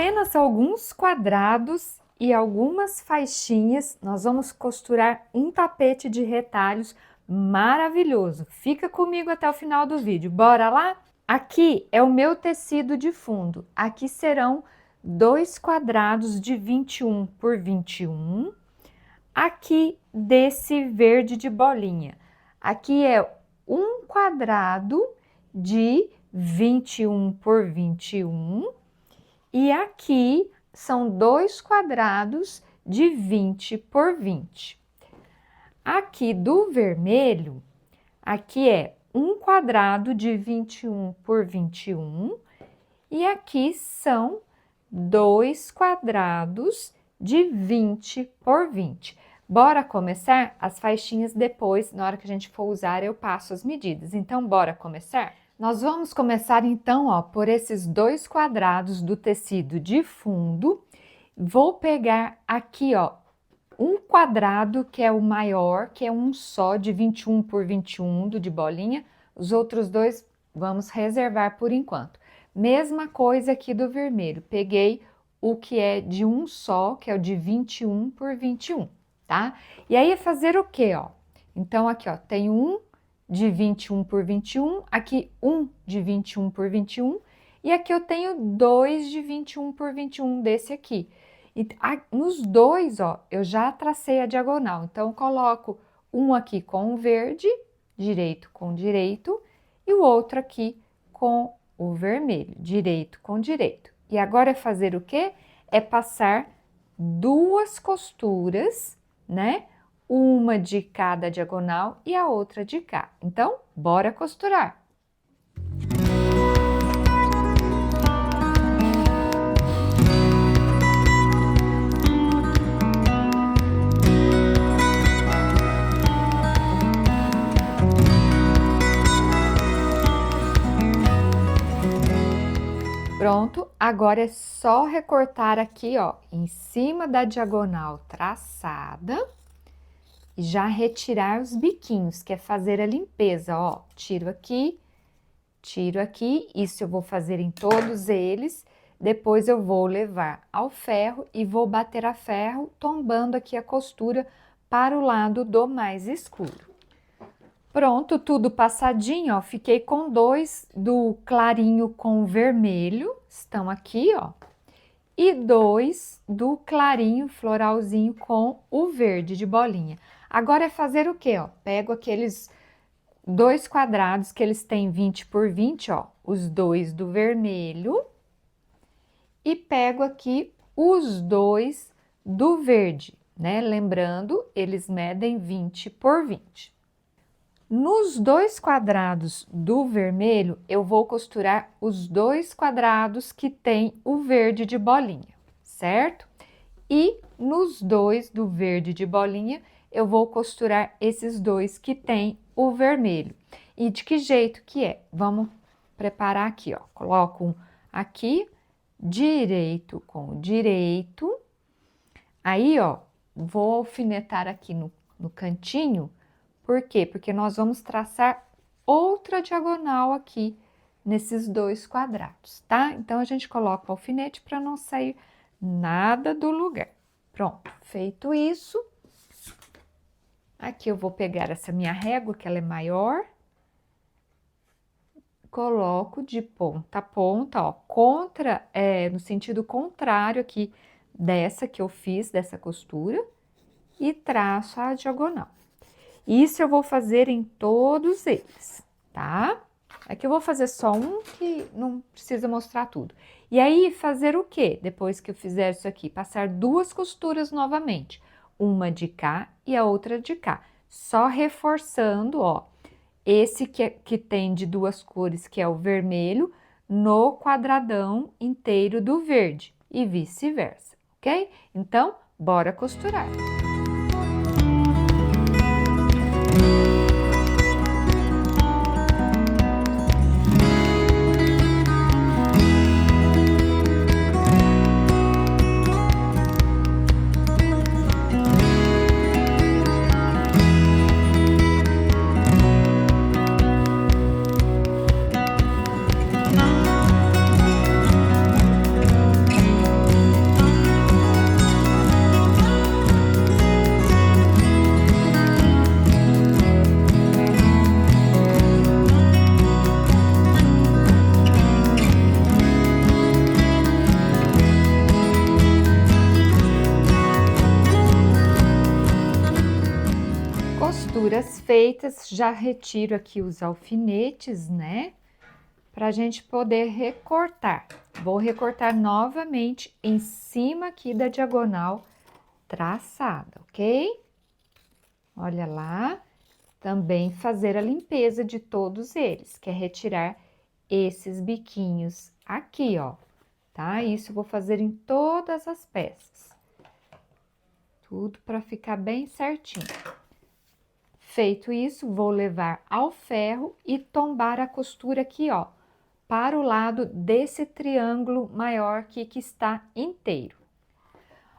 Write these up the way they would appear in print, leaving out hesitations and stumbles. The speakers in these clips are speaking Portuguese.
apenas alguns quadrados e algumas faixinhas, nós vamos costurar um tapete de retalhos maravilhoso. Fica comigo até o final do vídeo, bora lá? Aqui é o meu tecido de fundo, aqui serão 2 quadrados de 21 por 21, aqui desse verde de bolinha, aqui é um quadrado de 21 por 21, e aqui são 2 quadrados de 20 por 20. Aqui do vermelho, aqui é um quadrado de 21 por 21, e aqui são 2 quadrados de 20 por 20. Bora começar? As faixinhas depois, na hora que a gente for usar, eu passo as medidas. Então, bora começar? Nós vamos começar então, ó, por esses 2 quadrados do tecido de fundo. Vou pegar aqui, ó, um quadrado que é o maior, que é um só, de 21 por 21, do de bolinha. Os outros dois vamos reservar por enquanto. Mesma coisa aqui do vermelho. Peguei o que é de um só, que é o de 21 por 21, tá? E aí, fazer o quê, ó? Então, aqui, ó, tem um de 21 por 21, aqui um de 21 por 21, e aqui eu tenho 2 de 21 por 21 desse aqui. E nos dois, ó, eu já tracei a diagonal, então eu coloco um aqui com o verde, direito com direito, e o outro aqui com o vermelho, direito com direito. E agora é fazer o quê? É passar 2 costuras, né? Uma de cada diagonal e a outra de cá. Então, bora costurar. Pronto, agora é só recortar aqui, ó, em cima da diagonal traçada e já retirar os biquinhos, que é fazer a limpeza, ó. Tiro aqui, isso eu vou fazer em todos eles. Depois eu vou levar ao ferro e vou bater a ferro, tombando aqui a costura para o lado do mais escuro. Pronto, tudo passadinho, ó, fiquei com 2 do clarinho com vermelho, estão aqui, ó, e 2 do clarinho floralzinho com o verde de bolinha. Agora é fazer o quê, ó? Pego aqueles 2 quadrados que eles têm 20 por 20, ó, os 2 do vermelho, e pego aqui os 2 do verde, né? Lembrando, eles medem 20 por 20. Nos 2 quadrados do vermelho, eu vou costurar os 2 quadrados que tem o verde de bolinha, certo? E nos 2 do verde de bolinha, eu vou costurar esses 2 que tem o vermelho. E de que jeito que é? Vamos preparar aqui, ó. Coloco um aqui, direito com direito. Aí, ó, vou alfinetar aqui no cantinho. Por quê? Porque nós vamos traçar outra diagonal aqui nesses 2 quadrados, tá? Então, a gente coloca o alfinete para não sair nada do lugar. Pronto, feito isso. Aqui eu vou pegar essa minha régua, que ela é maior. Coloco de ponta a ponta, ó, no sentido contrário aqui dessa que eu fiz, dessa costura, e traço a diagonal. Isso eu vou fazer em todos eles, tá? Aqui eu vou fazer só um que não precisa mostrar tudo. E aí, fazer o quê? Depois que eu fizer isso aqui, passar 2 costuras novamente. Uma de cá e a outra de cá. Só reforçando, ó, esse que tem de 2 cores, que é o vermelho, no quadradão inteiro do verde. E vice-versa, ok? Então, bora costurar. costuras feitas, já retiro aqui os alfinetes, né? Pra gente poder recortar. Vou recortar novamente em cima aqui da diagonal traçada, ok? Olha lá. Também fazer a limpeza de todos eles, que é retirar esses biquinhos aqui, ó, tá? Isso eu vou fazer em todas as peças. Tudo para ficar bem certinho. Feito isso, vou levar ao ferro e tombar a costura aqui, ó, para o lado desse triângulo maior aqui que está inteiro.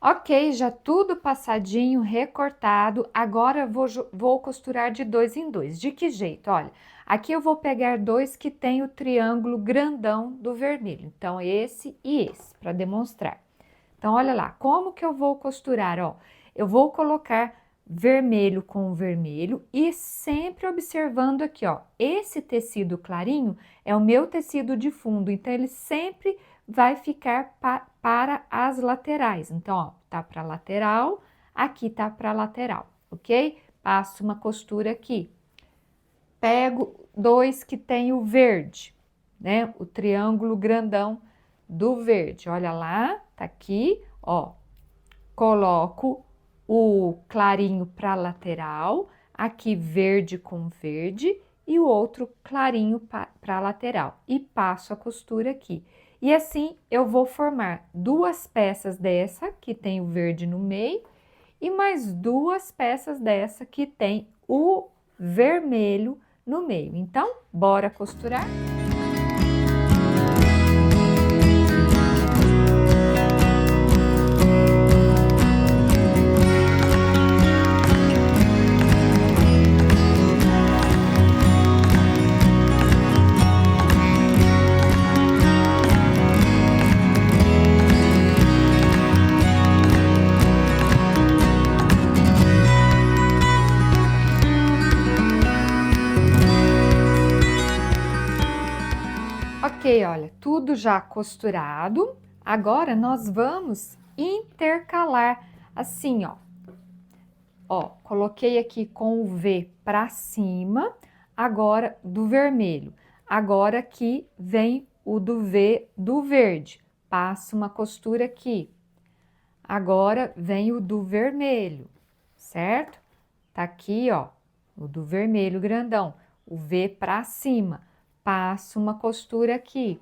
Ok, já tudo passadinho, recortado, agora vou costurar de 2 em 2. De que jeito? Olha, aqui eu vou pegar 2 que tem o triângulo grandão do vermelho. Então, esse e esse, para demonstrar. Então, olha lá, como que eu vou costurar, ó? Eu vou colocar vermelho com vermelho e sempre observando aqui, ó. Esse tecido clarinho é o meu tecido de fundo, então ele sempre vai ficar para as laterais. Então, ó, tá para lateral, aqui tá para lateral, ok? Passo uma costura aqui. Pego 2 que tem o verde, né? O triângulo grandão do verde. Olha lá, tá aqui, ó. Coloco o clarinho para lateral, aqui verde com verde e o outro clarinho para lateral. E passo a costura aqui. E assim, eu vou formar 2 peças dessa, que tem o verde no meio, e mais 2 peças dessa, que tem o vermelho no meio. Então, bora costurar? Ok, olha, tudo já costurado. Agora, nós vamos intercalar assim, ó. Ó, coloquei aqui com o V para cima, agora do vermelho. Agora aqui vem o do V do verde. Passo uma costura aqui. Agora vem o do vermelho, certo? Tá aqui, ó, o do vermelho grandão, o V para cima. Passo uma costura aqui.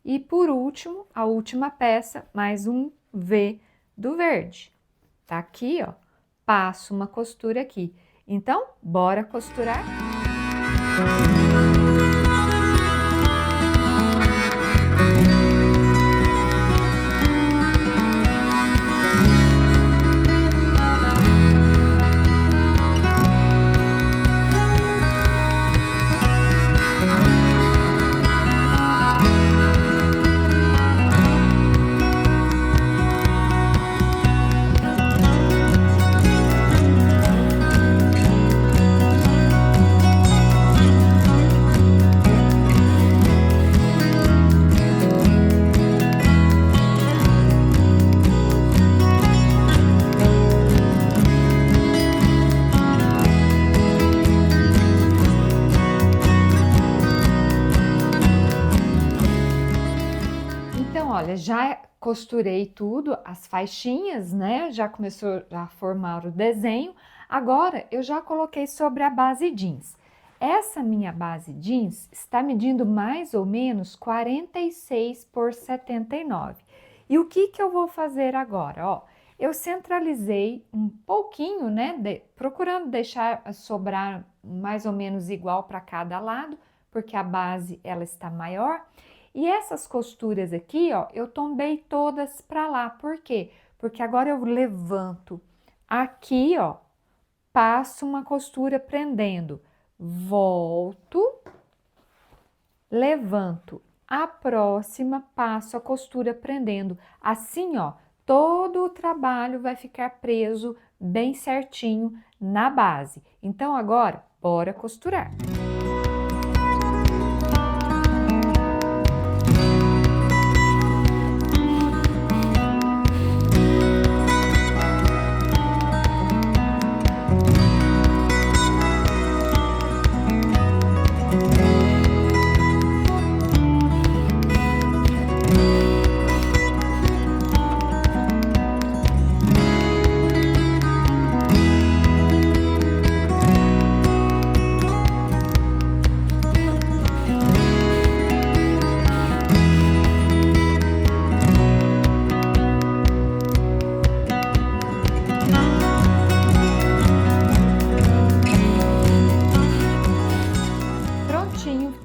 E por último, a última peça, mais um V do verde. Tá aqui, ó. Passo uma costura aqui. Então, bora costurar? Olha, já costurei tudo, as faixinhas, né? Já começou a formar o desenho. Agora, eu já coloquei sobre a base jeans. Essa minha base jeans está medindo mais ou menos 46 por 79. E o que que eu vou fazer agora? Ó, eu centralizei um pouquinho, né? Procurando deixar sobrar mais ou menos igual para cada lado, porque a base, ela está maior. E essas costuras aqui, ó, eu tombei todas para lá. Por quê? Porque agora eu levanto aqui, ó, passo uma costura prendendo, volto, levanto a próxima, passo a costura prendendo. Assim, ó, todo o trabalho vai ficar preso bem certinho na base. Então, agora, bora costurar.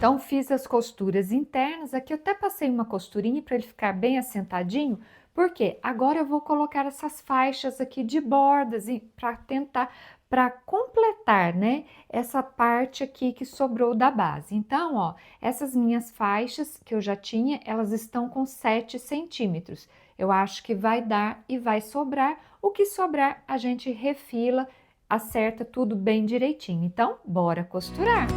Então, fiz as costuras internas, aqui eu até passei uma costurinha para ele ficar bem assentadinho, porque agora eu vou colocar essas faixas aqui de bordas para tentar, para completar, né, essa parte aqui que sobrou da base. Então, ó, essas minhas faixas que eu já tinha, elas estão com 7 centímetros. Eu acho que vai dar e vai sobrar. O que sobrar, a gente refila, acerta tudo bem direitinho. Então, bora costurar!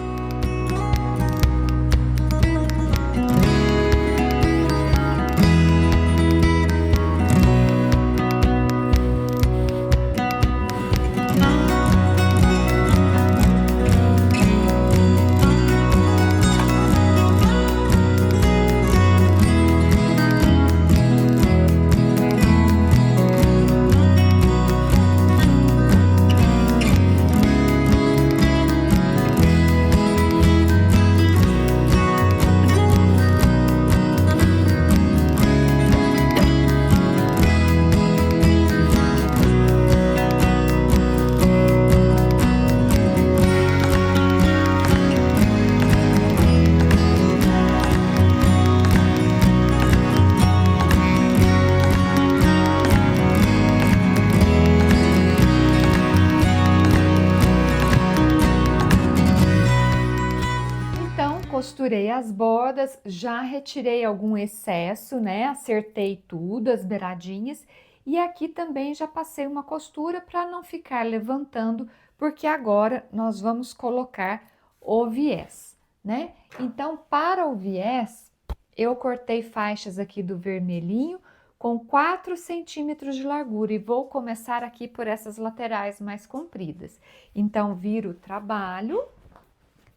Costurei as bordas, já retirei algum excesso, né? Acertei tudo, as beiradinhas. E aqui também já passei uma costura para não ficar levantando, porque agora nós vamos colocar o viés, né? Então, para o viés, eu cortei faixas aqui do vermelhinho com 4 centímetros de largura e vou começar aqui por essas laterais mais compridas. Então, viro o trabalho,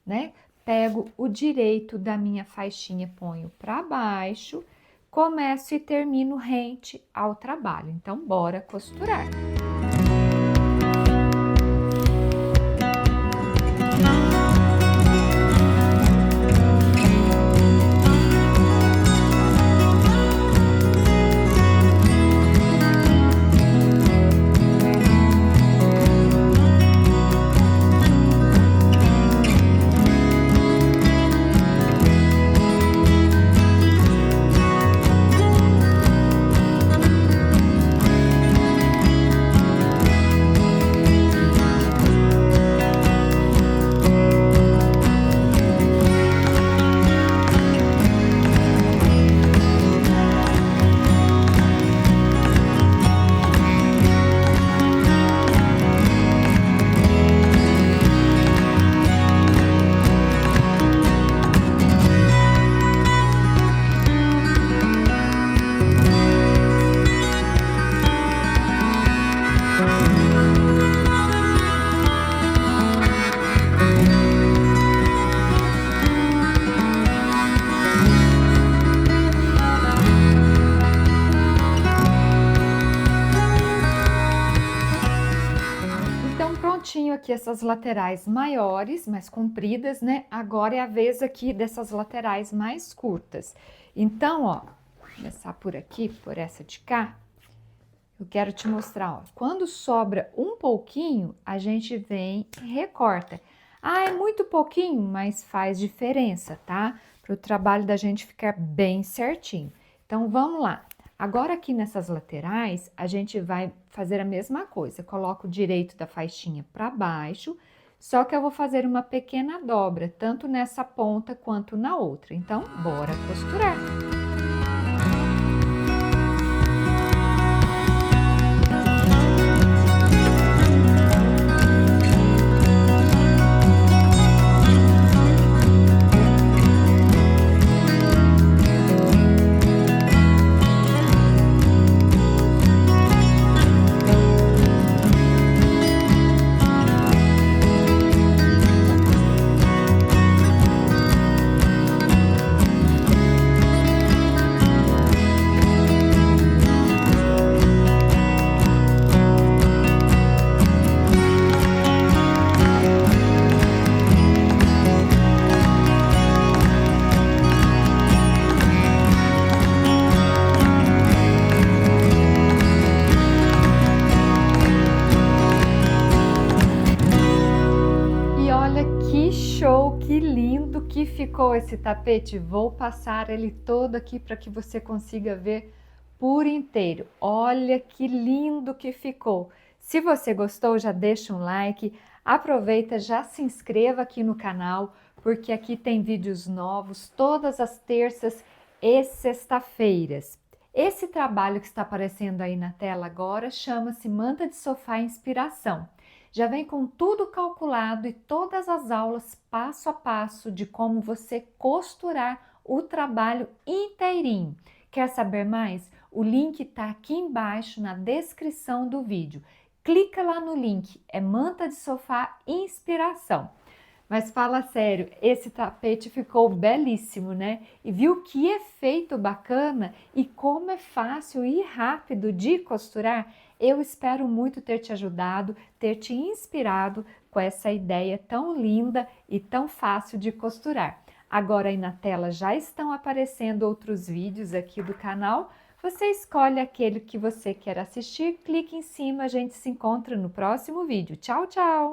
né? Pego o direito da minha faixinha, ponho para baixo, começo e termino rente ao trabalho. Então, bora costurar. Prontinho aqui essas laterais maiores, mais compridas, né? Agora é a vez aqui dessas laterais mais curtas. Então, ó, vou começar por aqui, por essa de cá. Eu quero te mostrar, ó, quando sobra um pouquinho, a gente vem e recorta. Ah, é muito pouquinho, mas faz diferença, tá? Para o trabalho da gente ficar bem certinho. Então, vamos lá. Agora, aqui nessas laterais, a gente vai fazer a mesma coisa. Coloco o direito da faixinha para baixo, só que eu vou fazer uma pequena dobra, tanto nessa ponta quanto na outra. Então, bora costurar! que ficou esse tapete? Vou passar ele todo aqui para que você consiga ver por inteiro. Olha que lindo que ficou! Se você gostou, já deixa um like, aproveita, já se inscreva aqui no canal, porque aqui tem vídeos novos todas as terças e sexta-feiras. Esse trabalho que está aparecendo aí na tela agora chama-se Manta de Sofá Inspiração. Já vem com tudo calculado e todas as aulas passo a passo de como você costurar o trabalho inteirinho. Quer saber mais? O link está aqui embaixo na descrição do vídeo. Clica lá no link, é Manta de Sofá Inspiração. Mas fala sério, esse tapete ficou belíssimo, né? E viu que efeito bacana e como é fácil e rápido de costurar? Eu espero muito ter te ajudado, ter te inspirado com essa ideia tão linda e tão fácil de costurar. Agora aí na tela já estão aparecendo outros vídeos aqui do canal. Você escolhe aquele que você quer assistir, clique em cima, a gente se encontra no próximo vídeo. Tchau, tchau!